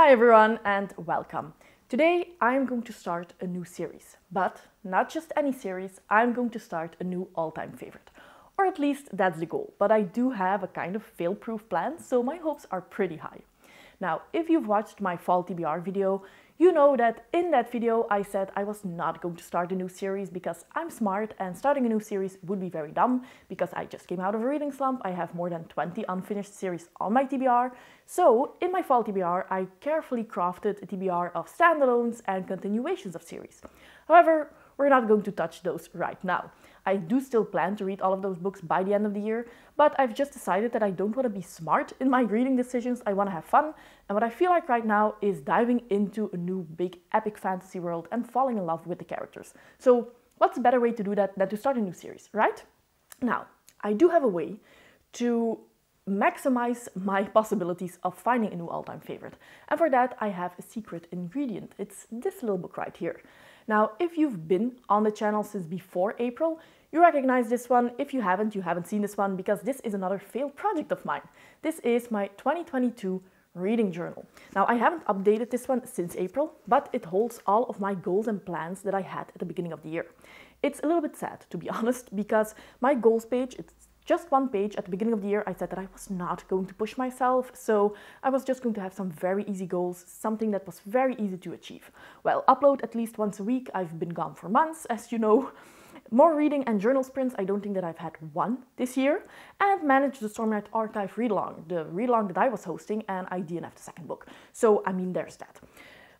Hi everyone and welcome. Today I'm going to start a new series, but not just any series, I'm going to start a new all-time favorite. Or at least that's the goal, but I do have a kind of fail-proof plan, so my hopes are pretty high. Now, if you've watched my fall TBR video, you know that in that video I said I was not going to start a new series because I'm smart and starting a new series would be very dumb because I just came out of a reading slump. I have more than 20 unfinished series on my TBR. So in my fall TBR, I carefully crafted a TBR of standalones and continuations of series. However, we're not going to touch those right now. I do still plan to read all of those books by the end of the year, but I've just decided that I don't want to be smart in my reading decisions, I want to have fun, and what I feel like right now is diving into a new big epic fantasy world and falling in love with the characters. So what's a better way to do that than to start a new series, right? Now, I do have a way to maximize my possibilities of finding a new all-time favorite, and for that I have a secret ingredient. It's this little book right here. Now, if you've been on the channel since before April, you recognize this one. If you haven't seen this one because this is another failed project of mine. This is my 2022 reading journal. Now, I haven't updated this one since April, but it holds all of my goals and plans that I had at the beginning of the year. It's a little bit sad, to be honest, because my goals page, it's just one page. At the beginning of the year, I said that I was not going to push myself, so I was just going to have some very easy goals, something that was very easy to achieve. Well, upload at least once a week. I've been gone for months, as you know. More reading and journal sprints, I don't think that I've had one this year. And manage the Stormlight Archive read-along, the read-along that I was hosting, and I DNF'd the second book. So, I mean, there's that.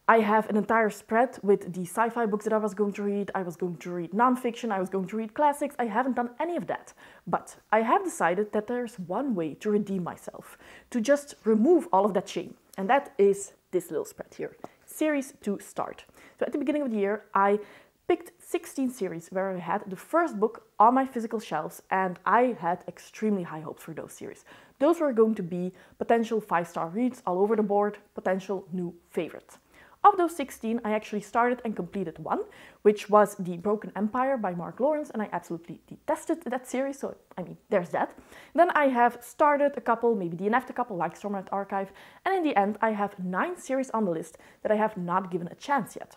I have an entire spread with the sci-fi books that I was going to read. I was going to read non-fiction, I was going to read classics. I haven't done any of that. But I have decided that there's one way to redeem myself, to just remove all of that shame. And that is this little spread here, series to start. So at the beginning of the year, I picked 16 series where I had the first book on my physical shelves, and I had extremely high hopes for those series. Those were going to be potential 5-star reads all over the board, potential new favorites. Of those 16, I actually started and completed one, which was The Broken Empire by Mark Lawrence, and I absolutely detested that series, so I mean, there's that. Then I have started a couple, maybe DNF'd a couple, like Stormlight Archive, and in the end I have 9 series on the list that I have not given a chance yet.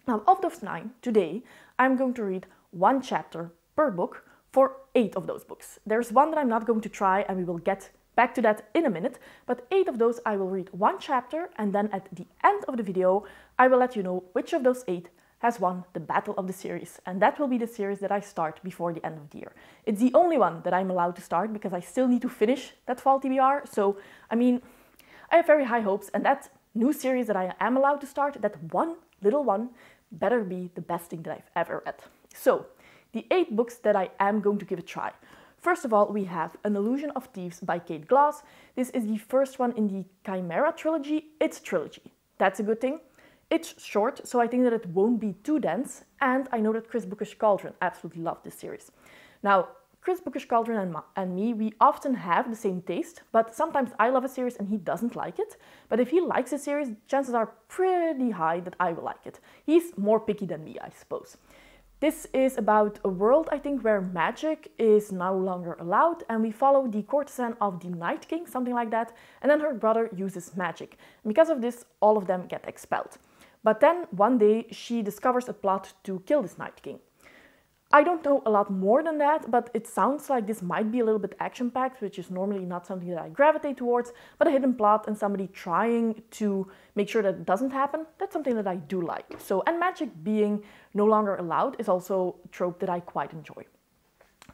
Now, of those 9, today I'm going to read one chapter per book for 8 of those books. There's one that I'm not going to try, and we will get back to that in a minute, but 8 of those I will read one chapter, and then at the end of the video I will let you know which of those 8 has won the battle of the series, and that will be the series that I start before the end of the year. It's the only one that I'm allowed to start because I still need to finish that fall TBR, so I mean, I have very high hopes, and that new series that I am allowed to start, that one little one, better be the best thing that I've ever read. So, the 8 books that I am going to give a try. First of all, we have An Illusion of Thieves by Kate Glass. This is the first one in the Chimera trilogy. It's a trilogy. That's a good thing. It's short, so I think that it won't be too dense, and I know that Chris Booker's Cauldron absolutely loved this series. Now, Chris Booker's Cauldron and me, we often have the same taste, but sometimes I love a series and he doesn't like it. But if he likes a series, chances are pretty high that I will like it. He's more picky than me, I suppose. This is about a world, I think, where magic is no longer allowed, and we follow the courtesan of the Night King, something like that, and then her brother uses magic. And because of this, all of them get expelled. But then, one day, she discovers a plot to kill this Night King. I don't know a lot more than that, but it sounds like this might be a little bit action-packed, which is normally not something that I gravitate towards, but a hidden plot and somebody trying to make sure that it doesn't happen, that's something that I do like. So, and magic being no longer allowed is also a trope that I quite enjoy.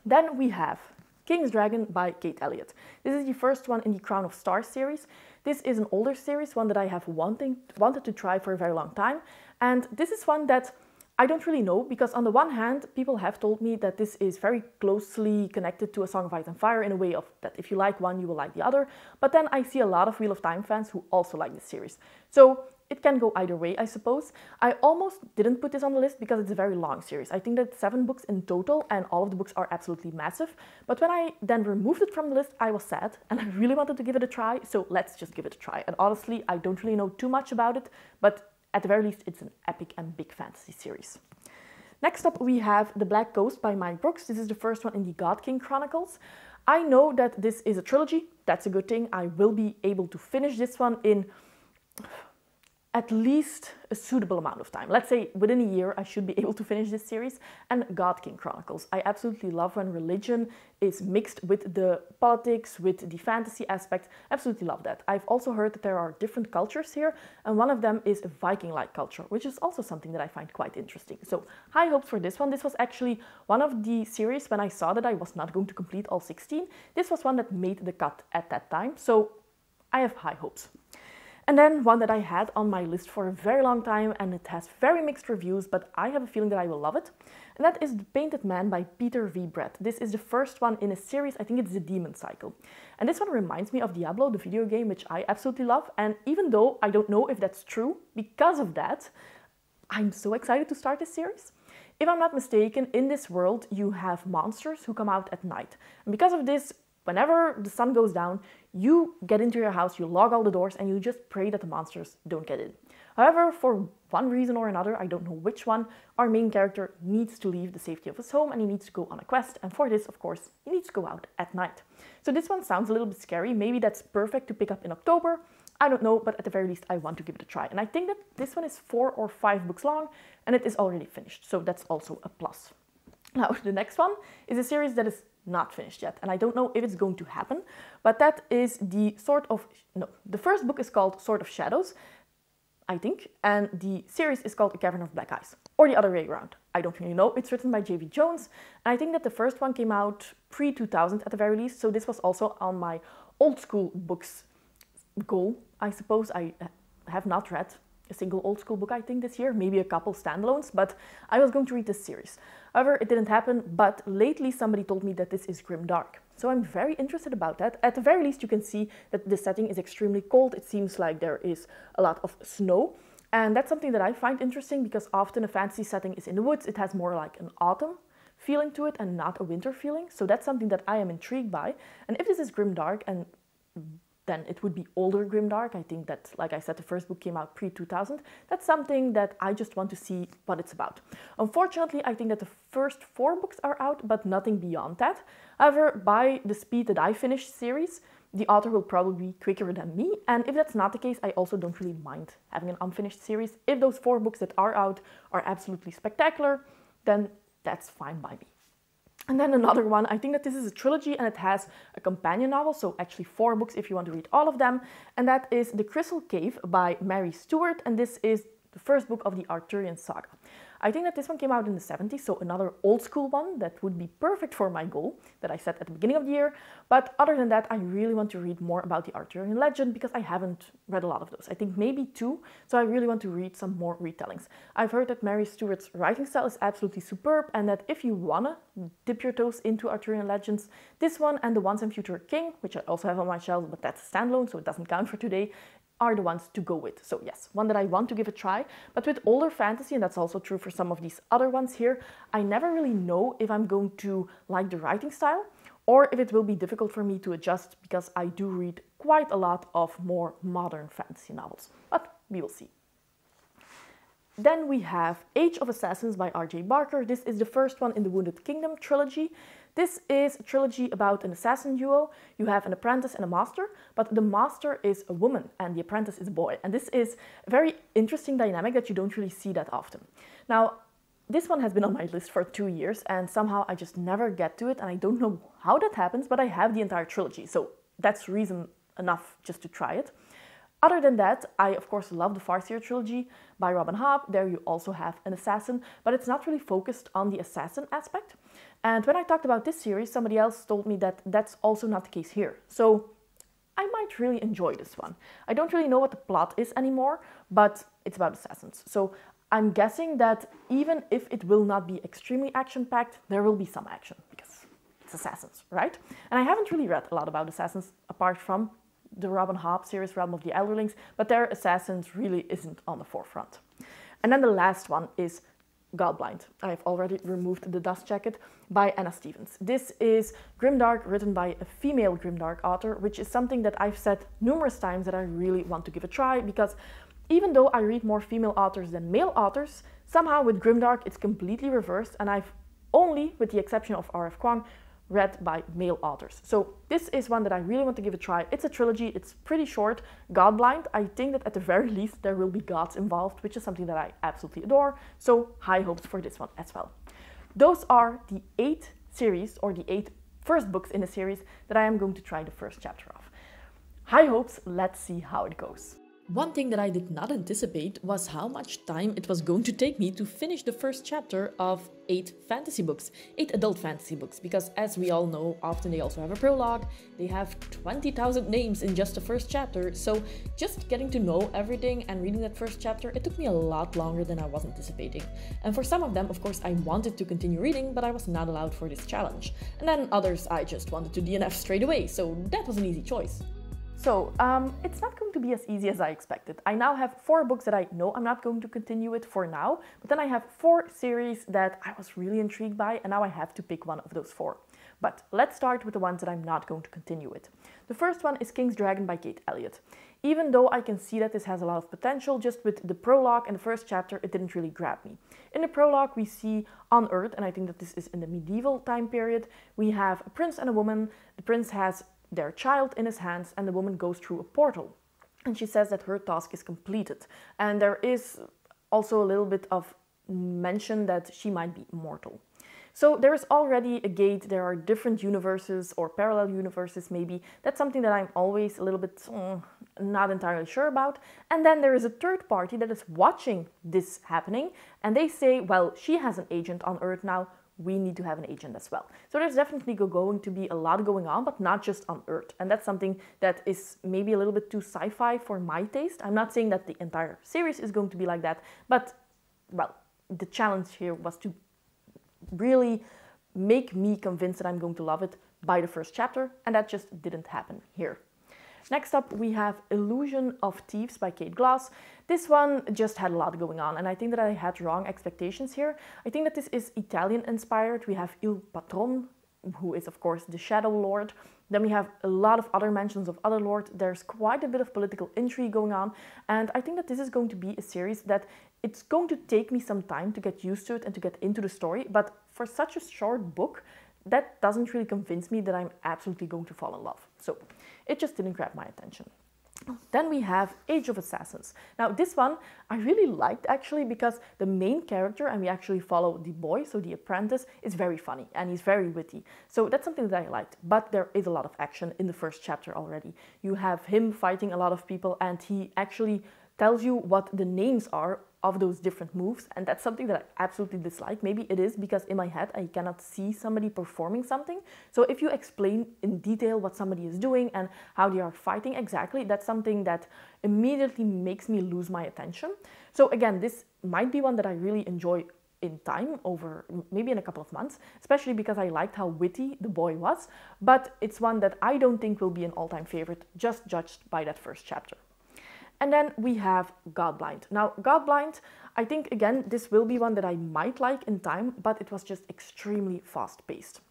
Then we have King's Dragon by Kate Elliott. This is the first one in the Crown of Stars series. This is an older series, one that I have wanted to try for a very long time, and this is one that I don't really know, because on the one hand, people have told me that this is very closely connected to A Song of Ice and Fire in a way of that if you like one, you will like the other. But then I see a lot of Wheel of Time fans who also like this series. So it can go either way, I suppose. I almost didn't put this on the list because it's a very long series. I think that 7 books in total, and all of the books are absolutely massive. But when I then removed it from the list, I was sad, and I really wanted to give it a try, so let's just give it a try. And honestly, I don't really know too much about it, but at the very least, it's an epic and big fantasy series. Next up, we have The Black Ghost by Mike Brooks. This is the first one in the God King Chronicles. I know that this is a trilogy. That's a good thing. I will be able to finish this one in at least a suitable amount of time. Let's say within a year I should be able to finish this series. And God King Chronicles. I absolutely love when religion is mixed with the politics, with the fantasy aspect. Absolutely love that. I've also heard that there are different cultures here, and one of them is a Viking-like culture, which is also something that I find quite interesting. So high hopes for this one. This was actually one of the series when I saw that I was not going to complete all 16. This was one that made the cut at that time, so I have high hopes. And then one that I had on my list for a very long time, and it has very mixed reviews, but I have a feeling that I will love it. And that is The Painted Man by Peter V. Brett. This is the first one in a series. I think it's the Demon Cycle. And this one reminds me of Diablo, the video game, which I absolutely love. And even though I don't know if that's true, because of that, I'm so excited to start this series. If I'm not mistaken, in this world, you have monsters who come out at night. And because of this, whenever the sun goes down, you get into your house, you log all the doors, and you just pray that the monsters don't get in. However, for one reason or another, I don't know which one, our main character needs to leave the safety of his home and he needs to go on a quest. And for this, of course, he needs to go out at night. So this one sounds a little bit scary. Maybe that's perfect to pick up in October. I don't know, but at the very least, I want to give it a try. And I think that this one is 4 or 5 books long, and it is already finished. So that's also a plus. Now, the next one is a series that is not finished yet, and I don't know if it's going to happen, but that is the first book is called Sword of Shadows, I think, and the series is called A Cavern of Black Eyes, or the other way around. I don't really know. It's written by J.V. Jones, and I think that the first one came out pre-2000 at the very least, so this was also on my old school books goal, I suppose. I have not read a single old school book, I think, this year, maybe a couple standalones, but I was going to read this series. However, it didn't happen, but lately somebody told me that this is grimdark. So I'm very interested about that. At the very least, you can see that the setting is extremely cold. It seems like there is a lot of snow. And that's something that I find interesting because often a fantasy setting is in the woods. It has more like an autumn feeling to it and not a winter feeling. So that's something that I am intrigued by. And if this is grimdark, and then it would be older grimdark. I think that, like I said, the first book came out pre-2000. That's something that I just want to see what it's about. Unfortunately, I think that the first 4 books are out, but nothing beyond that. However, by the speed that I finish series, the author will probably be quicker than me. And if that's not the case, I also don't really mind having an unfinished series. If those 4 books that are out are absolutely spectacular, then that's fine by me. And then another one, I think that this is a trilogy and it has a companion novel, so actually 4 books if you want to read all of them, and that is The Crystal Cave by Mary Stewart, and this is the first book of the Arthurian saga. I think that this one came out in the 70s, so another old school one that would be perfect for my goal that I set at the beginning of the year. But other than that, I really want to read more about the Arthurian legend because I haven't read a lot of those. I think maybe 2, so I really want to read some more retellings. I've heard that Mary Stewart's writing style is absolutely superb and that if you wanna dip your toes into Arthurian legends, this one and The Once and Future King, which I also have on my shelf, but that's standalone, so it doesn't count for today, are the ones to go with. So yes, one that I want to give a try, but with older fantasy, and that's also true for some of these other ones here, I never really know if I'm going to like the writing style or if it will be difficult for me to adjust because I do read quite a lot of more modern fantasy novels, but we will see. Then we have Age of Assassins by R.J. Barker. This is the first one in the Wounded Kingdom trilogy. This is a trilogy about an assassin duo. You have an apprentice and a master, but the master is a woman and the apprentice is a boy. And this is a very interesting dynamic that you don't really see that often. Now, this one has been on my list for 2 years and somehow I just never get to it and I don't know how that happens, but I have the entire trilogy, so that's reason enough just to try it. Other than that, I of course love the Farseer trilogy by Robin Hobb. There you also have an assassin, but it's not really focused on the assassin aspect. And when I talked about this series, somebody else told me that that's also not the case here. So I might really enjoy this one. I don't really know what the plot is anymore, but it's about assassins. So I'm guessing that even if it will not be extremely action-packed, there will be some action because it's assassins, right? And I haven't really read a lot about assassins apart from the Robin Hobb series, Realm of the Elderlings, but their assassins really isn't on the forefront. And then the last one is Godblind. I've already removed the dust jacket by Anna Stevens. This is grimdark written by a female grimdark author, which is something that I've said numerous times that I really want to give a try because even though I read more female authors than male authors, somehow with grimdark it's completely reversed and I've only, with the exception of R.F. Kuang, read by male authors. So this is one that I really want to give a try. It's a trilogy, it's pretty short. Godblind, I think that at the very least there will be gods involved, which is something that I absolutely adore. So high hopes for this one as well. Those are the 8 series, or the 8 first books in a series that I am going to try the first chapter of. High hopes, let's see how it goes. One thing that I did not anticipate was how much time it was going to take me to finish the first chapter of 8 fantasy books, 8 adult fantasy books, because as we all know, often they also have a prologue, they have 20,000 names in just the first chapter, so just getting to know everything and reading that first chapter, it took me a lot longer than I was anticipating. And for some of them, of course, I wanted to continue reading, but I was not allowed for this challenge. And then others I just wanted to DNF straight away, so that was an easy choice. So, it's not going to be as easy as I expected. I now have 4 books that I know I'm not going to continue with for now, but then I have 4 series that I was really intrigued by, and now I have to pick one of those 4. But let's start with the ones that I'm not going to continue with. The first one is King's Dragon by Kate Elliott. Even though I can see that this has a lot of potential, just with the prologue and the first chapter, it didn't really grab me. In the prologue, we see on Earth, and I think that this is in the medieval time period, we have a prince and a woman. The prince has their child in his hands, and the woman goes through a portal. And she says that her task is completed. And there is also a little bit of mention that she might be immortal. So there is already a gate, there are different universes or parallel universes maybe. That's something that I'm always a little bit not entirely sure about. And then there is a third party that is watching this happening, and they say, well, she has an agent on Earth now, we need to have an agent as well. So there's definitely going to be a lot going on, but not just on Earth. And that's something that is maybe a little bit too sci-fi for my taste. I'm not saying that the entire series is going to be like that, but, well, the challenge here was to really make me convinced that I'm going to love it by the first chapter, and that just didn't happen here. Next up, we have Illusion of Thieves by Kate Glass. This one just had a lot going on, and I think that I had wrong expectations here. I think that this is Italian inspired. We have Il Patron, who is of course the Shadow Lord. Then we have a lot of other mentions of other lords. There's quite a bit of political intrigue going on, and I think that this is going to be a series that it's going to take me some time to get used to it and to get into the story, but for such a short book, that doesn't really convince me that I'm absolutely going to fall in love. So it just didn't grab my attention. Then we have Age of Assassins. Now this one I really liked actually, because the main character, and we actually follow the boy, so the apprentice, is very funny and he's very witty. So that's something that I liked, but there is a lot of action in the first chapter already. You have him fighting a lot of people, and he actually tells you what the names are of those different moves, and that's something that I absolutely dislike. Maybe it is because in my head I cannot see somebody performing something. So if you explain in detail what somebody is doing and how they are fighting exactly, that's something that immediately makes me lose my attention. So again, this might be one that I really enjoy in time, over maybe in a couple of months, especially because I liked how witty the boy was, but it's one that I don't think will be an all-time favorite, just judged by that first chapter. And then we have Godblind. Now, Godblind, I think, again, this will be one that I might like in time, but it was just extremely fast-paced.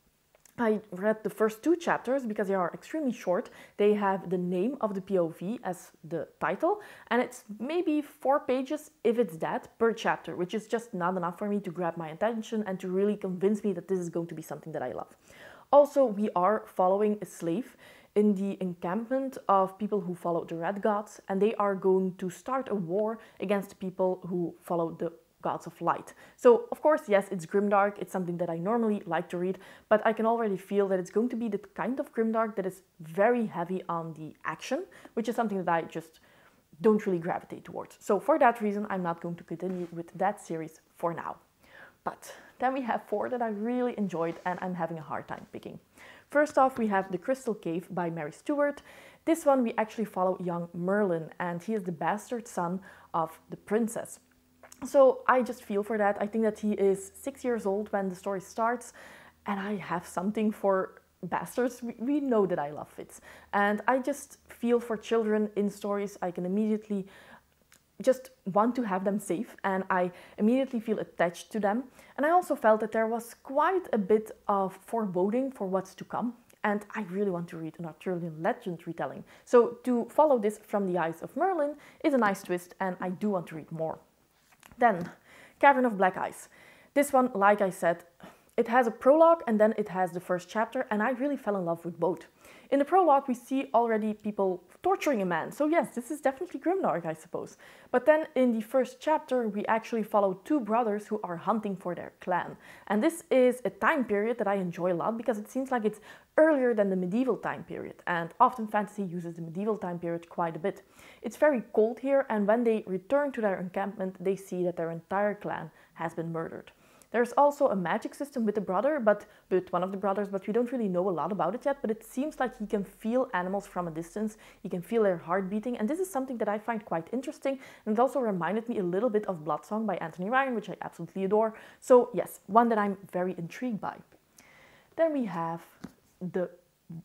I read the first 2 chapters because they are extremely short. They have the name of the POV as the title, and it's maybe 4 pages, if it's that, per chapter, which is just not enough for me to grab my attention and to really convince me that this is going to be something that I love. Also, we are following a slave in the encampment of people who follow the Red Gods, and they are going to start a war against people who follow the Gods of Light. So, of course, yes, it's grimdark, it's something that I normally like to read, but I can already feel that it's going to be the kind of grimdark that is very heavy on the action, which is something that I just don't really gravitate towards. So for that reason, I'm not going to continue with that series for now. But then we have 4 that I really enjoyed and I'm having a hard time picking. First off, we have The Crystal Cave by Mary Stewart. This one we actually follow young Merlin, and he is the bastard son of the princess. So I just feel for that. I think that he is 6 years old when the story starts, and I have something for bastards. We know that I love Fitz, and I just feel for children in stories. I can immediately just want to have them safe, and I immediately feel attached to them. And I also felt that there was quite a bit of foreboding for what's to come, and I really want to read an Arthurian legend retelling. So to follow this from the eyes of Merlin is a nice twist, and I do want to read more. Then, Cavern of Black Ice. This one, like I said, It has a prologue and then it has the first chapter, and I really fell in love with both. In the prologue, we see already people torturing a man. So yes, this is definitely grimdark, I suppose. But then in the first chapter, we actually follow two brothers who are hunting for their clan. And this is a time period that I enjoy a lot because it seems like it's earlier than the medieval time period. And often fantasy uses the medieval time period quite a bit. It's very cold here, and when they return to their encampment, they see that their entire clan has been murdered. There's also a magic system with one of the brothers, but we don't really know a lot about it yet, but it seems like he can feel animals from a distance, he can feel their heart beating, and this is something that I find quite interesting, and it also reminded me a little bit of Bloodsong by Anthony Ryan, which I absolutely adore, so yes, one that I'm very intrigued by. Then we have the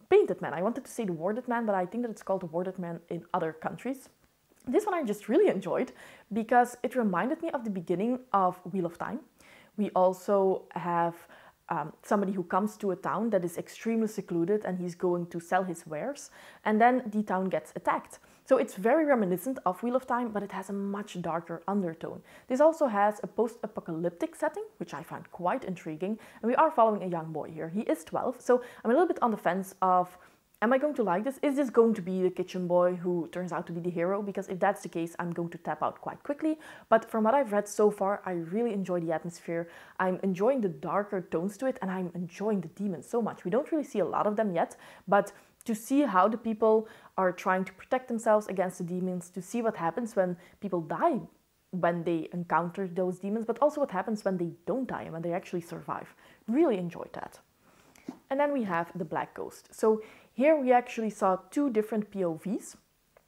Painted Man. I wanted to say the Warded Man, but I think that it's called the Warded Man in other countries. This one I just really enjoyed because it reminded me of the beginning of Wheel of Time. We also have somebody who comes to a town that is extremely secluded and he's going to sell his wares, and then the town gets attacked. So it's very reminiscent of Wheel of Time, but it has a much darker undertone. This also has a post-apocalyptic setting, which I find quite intriguing, and we are following a young boy here. He is 12, so I'm a little bit on the fence of, am I going to like this? Is this going to be the kitchen boy who turns out to be the hero? Because if that's the case, I'm going to tap out quite quickly. But from what I've read so far, I really enjoy the atmosphere. I'm enjoying the darker tones to it, and I'm enjoying the demons so much. We don't really see a lot of them yet, but to see how the people are trying to protect themselves against the demons, to see what happens when people die when they encounter those demons, but also what happens when they don't die and when they actually survive. Really enjoyed that. And then we have the Black Ghost. So here we actually saw two different POVs.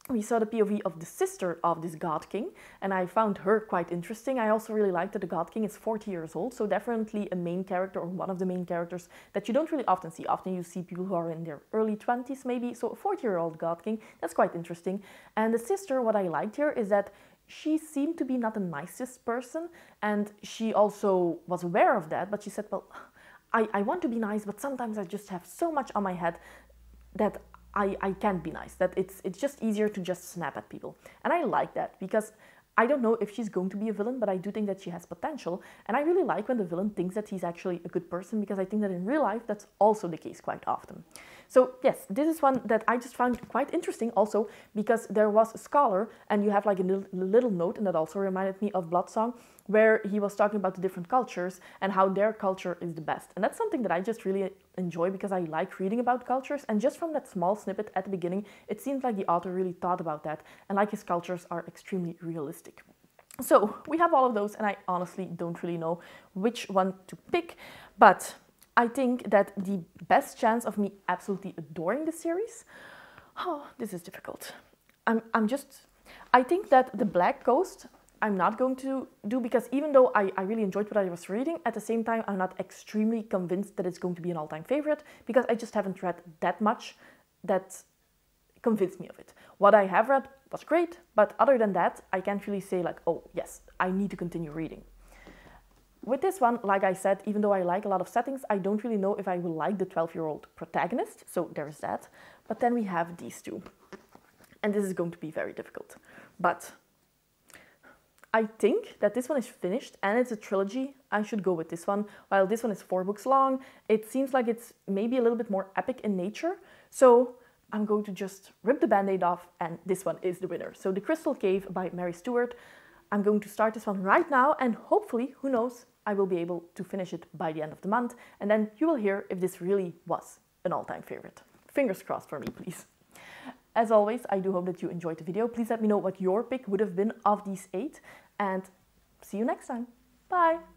We saw the POV of the sister of this God King, and I found her quite interesting. I also really liked that the God King is 40 years old, so definitely a main character, or one of the main characters that you don't really often see. Often you see people who are in their early 20s maybe, so a 40-year-old God King, that's quite interesting. And the sister, what I liked here is that she seemed to be not the nicest person, and she also was aware of that, but she said, well, I want to be nice, but sometimes I just have so much on my head that I can't be nice, that it's just easier to just snap at people. And I like that because I don't know if she's going to be a villain, but I do think that she has potential. And I really like when the villain thinks that he's actually a good person, because I think that in real life that's also the case quite often. So yes, this is one that I just found quite interesting also because there was a scholar and you have like a little note, and that also reminded me of Bloodsong, where he was talking about the different cultures and how their culture is the best. And that's something that I just really enjoy because I like reading about cultures, and just from that small snippet at the beginning, it seems like the author really thought about that, and like his cultures are extremely realistic. So we have all of those, and I honestly don't really know which one to pick, but I think that the best chance of me absolutely adoring the series, this is difficult. I think that the Black Ghost I'm not going to do, because even though I really enjoyed what I was reading, at the same time I'm not extremely convinced that it's going to be an all-time favorite, because I just haven't read that much that convinced me of it. What I have read was great, but other than that, I can't really say like, oh yes, I need to continue reading. With this one, like I said, even though I like a lot of settings, I don't really know if I will like the 12-year-old protagonist, so there's that. But then we have these two, and this is going to be very difficult. But I think that this one is finished and it's a trilogy. I should go with this one. While this one is 4 books long, it seems like it's maybe a little bit more epic in nature. So I'm going to just rip the band-aid off, and this one is the winner. So The Crystal Cave by Mary Stewart. I'm going to start this one right now, and hopefully, who knows, I will be able to finish it by the end of the month, and then you will hear if this really was an all-time favorite. Fingers crossed for me, please. As always, I do hope that you enjoyed the video. Please let me know what your pick would have been of these 8, and see you next time. Bye!